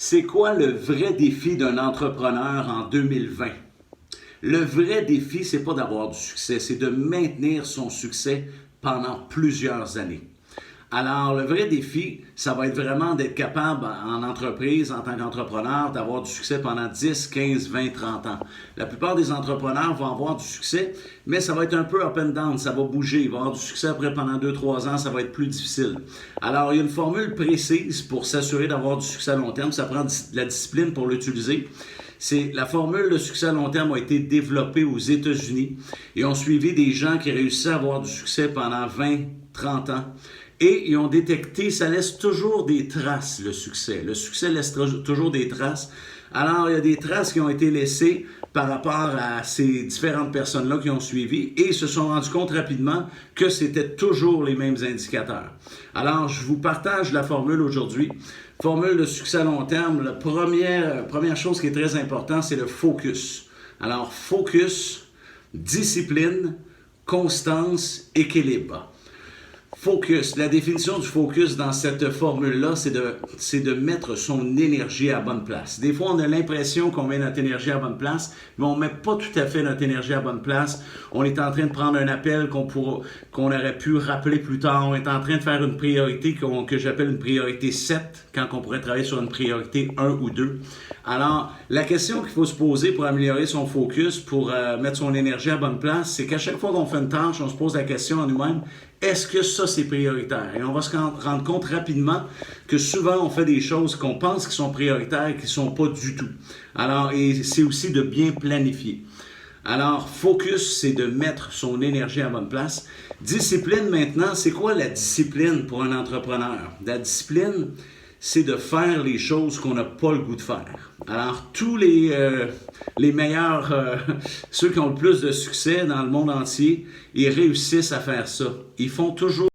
C'est quoi le vrai défi d'un entrepreneur en 2020? Le vrai défi, c'est pas d'avoir du succès, c'est de maintenir son succès pendant plusieurs années. Alors, le vrai défi, ça va être vraiment d'être capable en entreprise, en tant qu'entrepreneur, d'avoir du succès pendant 10, 15, 20, 30 ans. La plupart des entrepreneurs vont avoir du succès, mais ça va être un peu up and down, ça va bouger. Il va avoir du succès après pendant 2-3 ans, ça va être plus difficile. Alors, il y a une formule précise pour s'assurer d'avoir du succès à long terme. Ça prend de la discipline pour l'utiliser. La formule de succès à long terme a été développée aux États-Unis et ont suivi des gens qui réussissaient à avoir du succès pendant 20, 30 ans. Et ils ont détecté, ça laisse toujours des traces, le succès. Le succès laisse toujours des traces. Alors, il y a des traces qui ont été laissées par rapport à ces différentes personnes-là qui ont suivi et ils se sont rendus compte rapidement que c'était toujours les mêmes indicateurs. Alors, je vous partage la formule aujourd'hui. Formule de succès à long terme, la première chose qui est très importante, c'est le focus. Alors, focus, discipline, constance, équilibre. Focus. La définition du focus dans cette formule-là, c'est de mettre son énergie à la bonne place. Des fois, on a l'impression qu'on met notre énergie à la bonne place, mais on ne met pas tout à fait notre énergie à la bonne place. On est en train de prendre un appel qu'on aurait pu rappeler plus tard. On est en train de faire une priorité que j'appelle une priorité 7, quand on pourrait travailler sur une priorité 1 ou 2. Alors, la question qu'il faut se poser pour améliorer son focus, pour mettre son énergie à la bonne place, c'est qu'à chaque fois qu'on fait une tâche, on se pose la question à nous-mêmes, est-ce que ça, c'est prioritaire? Et on va se rendre compte rapidement que souvent, on fait des choses qu'on pense qui sont prioritaires et qui ne sont pas du tout. Alors, et c'est aussi de bien planifier. Alors, focus, c'est de mettre son énergie à la bonne place. Discipline, maintenant, c'est quoi la discipline pour un entrepreneur? La discipline, c'est de faire les choses qu'on n'a pas le goût de faire. Alors, tous les meilleurs, ceux qui ont le plus de succès dans le monde entier, ils réussissent à faire ça. Ils font toujours